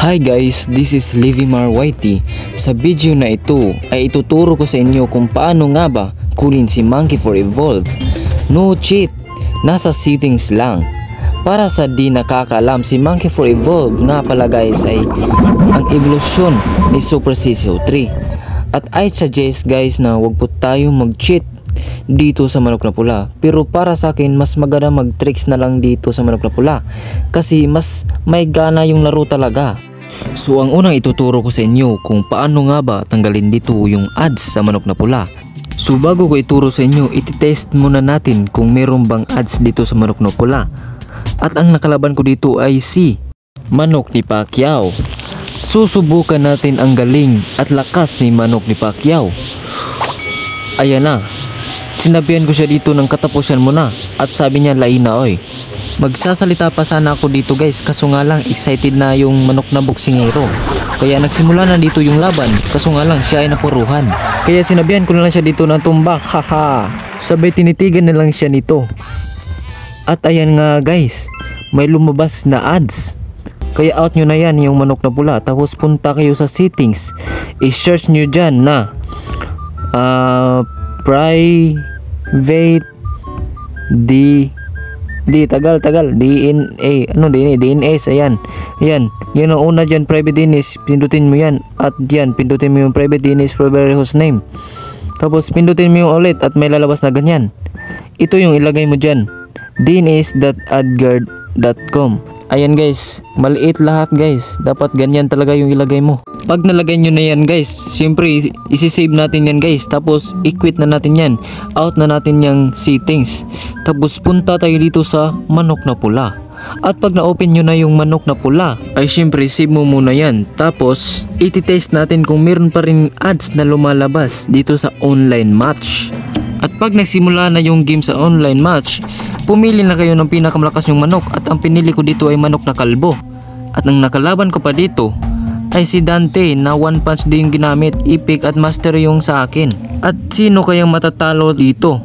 Hi guys, this is Livimar Whitey. Sa video na ito ay ituturo ko sa inyo kung paano nga ba kunin si Monkey for Evolve. No cheat, nasa settings lang. Para sa di nakakaalam, si Monkey for Evolve nga pala guys ay ang evolusyon ni Super CCO3. At I suggest guys na wag po tayo mag-cheat dito sa manok na pula. Pero para sa akin, mas maganda mag-tricks na lang dito sa manok na pula. Kasi mas may gana yung laro talaga. So ang unang ituturo ko sa inyo kung paano nga ba tanggalin dito yung ads sa manok na pula. So bago ko ituro sa inyo, ititest muna natin kung meron bang ads dito sa manok na pula. At ang nakalaban ko dito ay si Manok ni Pacquiao. Susubukan natin ang galing at lakas ni Manok ni Pacquiao. Ayan na. Sinabihan ko siya dito ng katapusan mo na. At sabi niya, lain na oy. Magsasalita pa sana ako dito guys, kaso nga lang excited na yung manok na boksingero. Kaya nagsimula na dito yung laban, kaso nga lang siya ay napuruhan. Kaya sinabihan ko na lang siya dito ng tumba, haha. Sabay tinitigan na lang siya nito. At ayan nga guys, may lumabas na ads. Kaya out nyo na yan yung manok na pula. Tapos punta kayo sa settings. I-search nyo dyan na private DNA, DNS, ayan, yan ang una dyan, private DNS, pindutin mo yan, at dyan, pindutin mo yung private DNS provider hostname, tapos pindutin mo yung ulit at may lalabas na ganyan. Ito yung ilagay mo dyan, dns.adguard.com. Ayan guys, maliit lahat guys, dapat ganyan talaga yung ilagay mo. Pag nalagay nyo na yan guys, syempre isi-save natin yan guys, tapos i-quit na natin yan, out na natin yung settings, tapos punta tayo dito sa manok na pula. At pag na-open nyo na yung manok na pula, ay syempre save mo muna yan, tapos iti-test natin kung meron pa rin ads na lumalabas dito sa online match. At pag nagsimula na yung game sa online match, pumili na kayo ng pinakamalakas yung manok, at ang pinili ko dito ay manok na kalbo. At ang nakalaban ko pa dito ay si Dante na one punch din yung ginamit, epic at master yung sa akin. At sino kayang matatalo dito?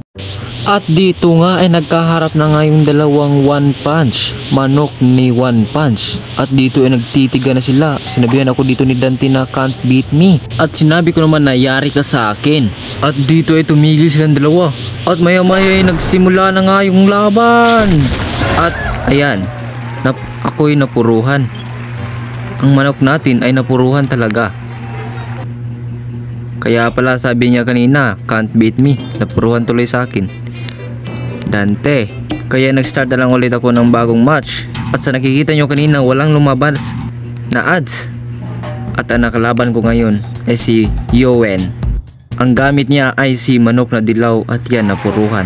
At dito nga ay nagkaharap na nga yung dalawang one punch, manok ni one punch. At dito ay nagtitiga na sila. Sinabihan ako dito ni Dante na can't beat me. At sinabi ko naman na yari ka sa akin. At dito ay tumigil silang dalawa. At maya maya ay nagsimula na nga yung laban. At ayan, ako'y napuruhan. Ang manok natin ay napuruhan talaga. Kaya pala sabi niya kanina, can't beat me. Napuruhan tuloy sa akin Dante. Kaya nag-start na lang ulit ako ng bagong match. At sa nakikita nyo kanina, walang lumabas na ads. At ang nakalaban ko ngayon ay si Yowen. Ang gamit niya ay si manok na dilaw, at yan napuruhan.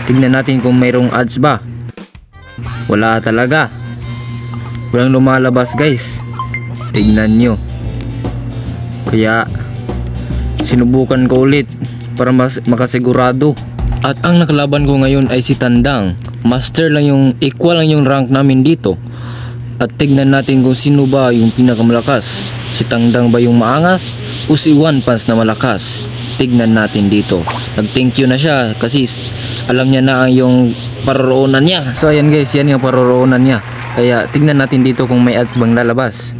Tingnan natin kung mayroong ads ba. Wala talaga. Walang lumalabas guys. Tingnan nyo. Kaya sinubukan ko ulit para makasigurado. At ang nakalaban ko ngayon ay si Tandang. Master lang yung, equal lang yung rank namin dito. At tignan natin kung sino ba yung pinakamalakas. Si Tandang ba yung maangas o si One Punch na malakas? Tignan natin dito. Nag-thank you na siya kasi alam niya na yung paroroonan niya. So ayan guys, yan yung paroroonan niya. Kaya tignan natin dito kung may ads bang lalabas.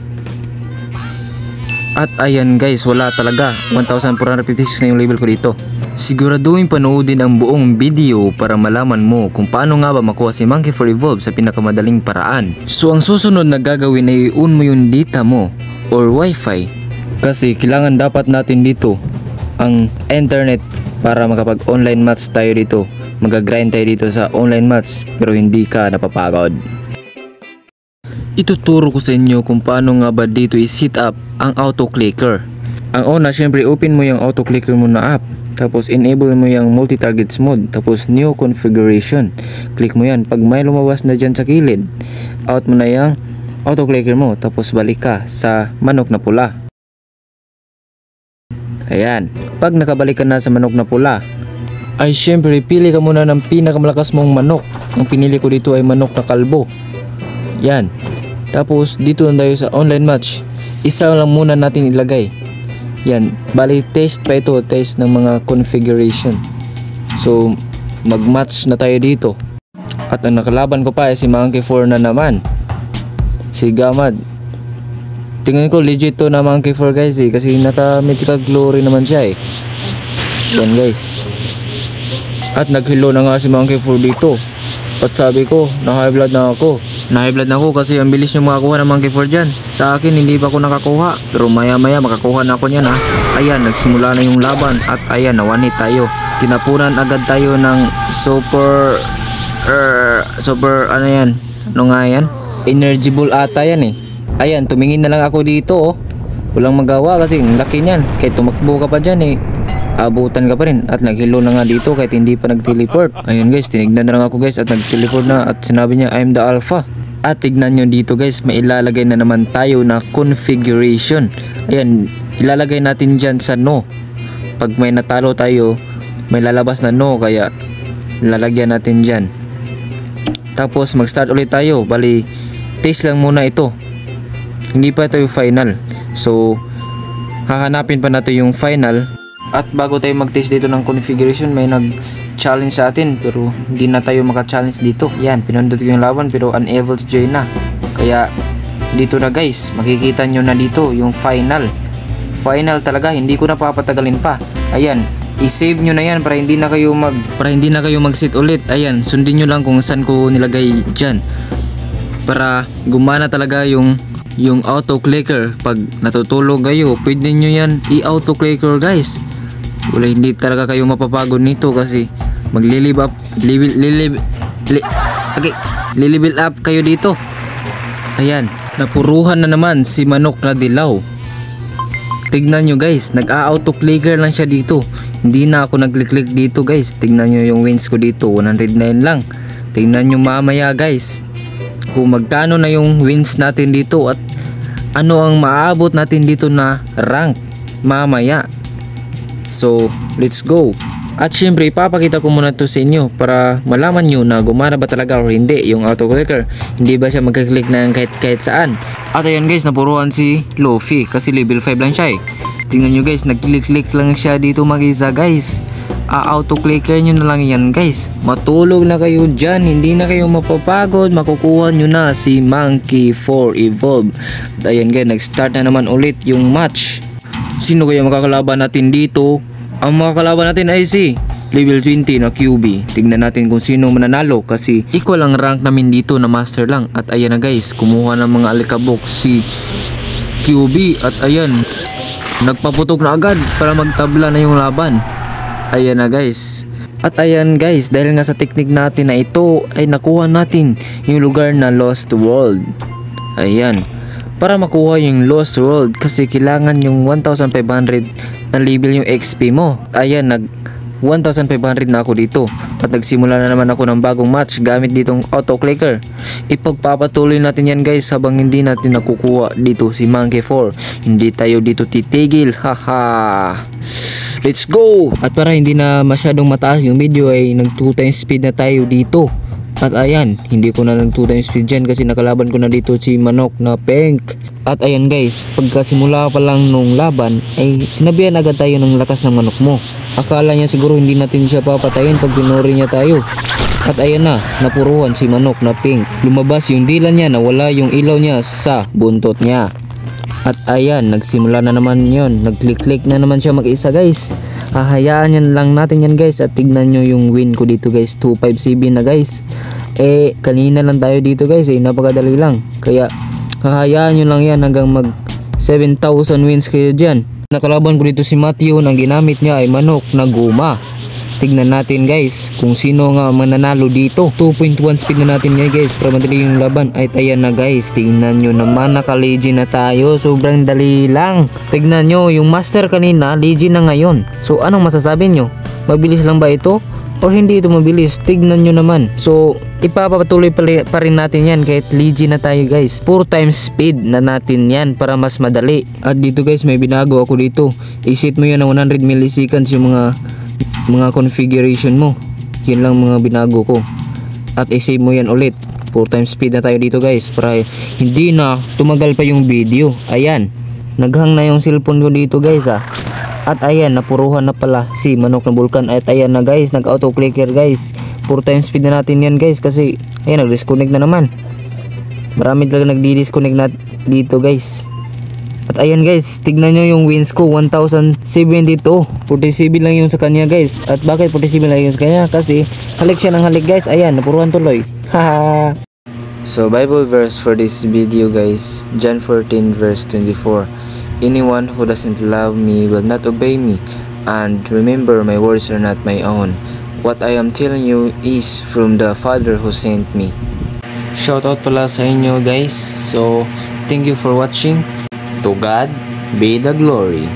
At ayan guys, wala talaga. 1456 na yung level ko dito. Siguraduhin panoodin ang buong video para malaman mo kung paano nga ba makuha si Monkey for Evolve sa pinakamadaling paraan. So ang susunod na gagawin ay i-on mo yung data mo or wifi. Kasi kailangan dapat natin dito ang internet para makapag online match tayo dito. Mag-grind tayo dito sa online match pero hindi ka napapagod. Ituturo ko sa inyo kung paano nga ba dito i-set up ang auto clicker. Ang una, syempre open mo yung auto clicker mo na app. Tapos enable mo yung multi-targets mode. Tapos new configuration. Click mo yan. Pag may lumabas na dyan sa kilid, out mo na yung auto clicker mo. Tapos balik ka sa manok na pula. Ayan. Pag nakabalik ka na sa manok na pula, ay syempre pili ka muna ng pinakamalakas mong manok. Ang pinili ko dito ay manok na kalbo. Yan. Tapos dito na tayo sa online match. Isa lang muna natin ilagay. Yan, bali test pa ito, test ng mga configuration. So mag-match na tayo dito. At ang nakalaban ko pa ay si Monkey 4 na naman. Si Gamad. Tingnan ko legit to na Monkey 4 guys eh. Kasi naka mythical glory naman siya eh. Yan guys. At naghilo na nga si Monkey 4 dito. At sabi ko, na-high blood na ako. Na-high blood na ako kasi ang bilis nyo makakuha ng Monkey 4 dyan. Sa akin hindi pa ako nakakuha. Pero maya maya makakuha na ako niyan ha. Ayan, nagsimula na yung laban. At ayan, nawanit tayo. Tinapunan agad tayo ng super ano yan? Ano nga yan? Energy ball ata yan eh. Ayan, tumingin na lang ako dito oh. Walang magawa kasi ang laki niyan. Kahit tumakbo ka pa dyan eh, abutan ka pa rin. At naghilo na nga dito kahit hindi pa nag-teleport. Ayun guys, tinignan na lang ako guys at nag-teleport na. At sinabi niya, I'm the alpha. At tignan nyo dito guys, may ilalagay na naman tayo na configuration. Ayan, ilalagay natin dyan sa no. Pag may natalo tayo, may lalabas na no. Kaya lalagyan natin dyan. Tapos mag-start ulit tayo. Bali, taste lang muna ito. Hindi pa ito yung final. So, hahanapin pa natin yung final. At bago tayo mag-taste dito ng configuration, may nag-challenge sa atin. Pero hindi na tayo maka-challenge dito. Yan, pinundot ko yung laban pero unable to join na. Kaya, dito na guys. Makikita nyo na dito yung final. Final talaga, hindi ko na papatagalin pa. Ayan, i-save nyo na yan para hindi na kayo mag-sit ulit. Ayan, sundin nyo lang kung saan ko nilagay dyan. Para gumana talaga yung auto clicker. Pag natutulog kayo, pwede nyo yan i-auto clicker guys. Wala, hindi talaga kayo mapapagod nito kasi maglilive up lilibil up kayo dito. Ayan, napuruhan na naman si Manok na Dilaw. Tignan nyo guys, nag-auto clicker lang siya dito. Hindi na ako nag-click dito guys. Tignan nyo yung wins ko dito, 109 lang. Tignan nyo mamaya guys kung magkano na yung wins natin dito at ano ang maabot natin dito na rank mamaya. So, let's go. At syempre, ipapakita ko muna to sa inyo para malaman nyo na gumana ba talaga o hindi yung auto clicker. Hindi ba siya magkaklik na kahit saan. At ayan guys, napuruan si Luffy kasi level 5 lang siya eh. Tingnan nyo guys, nag-click lang siya dito mag-isa guys. Auto clicker nyo na lang yan guys. Matulog na kayo dyan, hindi na kayo mapapagod. Makukuha nyo na si Monkey 4 Evolve. At ayan guys, nag-start na naman ulit yung match. Sino kaya makakalaban natin dito? Ang makakalaban natin ay si level 20 na QB. Tignan natin kung sino mananalo kasi equal ang rank namin dito na master lang. At ayan na guys, kumuha ng mga alikabok si QB. At ayan, nagpaputok na agad para magtabla na yung laban. Ayan na guys. At ayan guys, dahil nga sa technique natin na ito ay nakuha natin yung lugar na Lost World. Ayan, para makuha yung Lost World kasi kailangan yung 1,500 na level yung XP mo. Ayan, nag 1,500 na ako dito. At nagsimula na naman ako ng bagong match gamit ditong auto clicker. Ipagpapatuloy natin yan guys habang hindi natin nakukuha dito si Monkey 4. Hindi tayo dito titigil. Haha. Let's go! At para hindi na masyadong mataas yung video ay nag 2 times speed na tayo dito. At ayan, hindi ko na nag 2 times speed dyan kasi nakalaban ko na dito si Manok na Pink. At ayan guys, pagkasimula pa lang nung laban ay sinabihan agad tayo ng lakas ng manok mo. Akala niya siguro hindi natin siya papatayin pag pinuri niya tayo. At ayan na, napuruhan si Manok na Pink. Lumabas yung dila niya, nawala yung ilaw niya sa buntot niya. At ayan, nagsimula na naman yon. Nag-click na naman siya mag-isa guys. Hahayaan yan lang natin yan guys. At tignan nyo yung win ko dito guys, 257 na guys. Kanina lang tayo dito guys napakadali lang. Kaya hahayaan nyo lang yan hanggang mag 7,000 wins kayo dyan. Nakalaban ko dito si Matthew, ang ginamit niya ay Manok na Guma. Tignan natin guys kung sino nga mananalo dito. 2.1 speed na natin yan guys para madali yung laban. Ay ayan na guys, tignan nyo naman, naka-legend na tayo. Sobrang dali lang. Tignan nyo, yung master kanina legend na ngayon. So anong masasabi nyo? Mabilis lang ba ito? O hindi ito mabilis? Tignan nyo naman. So ipapatuloy pa rin natin yan kahit legend na tayo guys. 4 times speed na natin yan para mas madali. At dito guys, may binago ako dito. Iset mo yan ng 100 milliseconds yung mga configuration mo. Yan lang mga binago ko. At i-save mo yan ulit. 4 times speed na tayo dito guys para hindi na tumagal pa yung video. Ayan, naghang na yung cellphone ko dito guys At ayan, napuruhan na pala si Manok na Vulcan. At ayan na guys, nag-auto clicker guys. 4 times speed na natin yan guys kasi ayan, nag-disconnect na naman. Marami talaga nagdi-disconnect na dito guys. At ayan guys, tignan nyo yung wins ko, 1072. 47 lang yung sa kanya guys. At bakit 47 lang yung sa kanya? Kasi halik siya ng halik guys. Ayan, napuruhan tuloy. Haha. So Bible verse for this video guys, John 14 verse 24. Anyone who doesn't love me will not obey me. And remember, my words are not my own. What I am telling you is from the Father who sent me. Shoutout pala sa inyo guys. So thank you for watching. To God be the glory.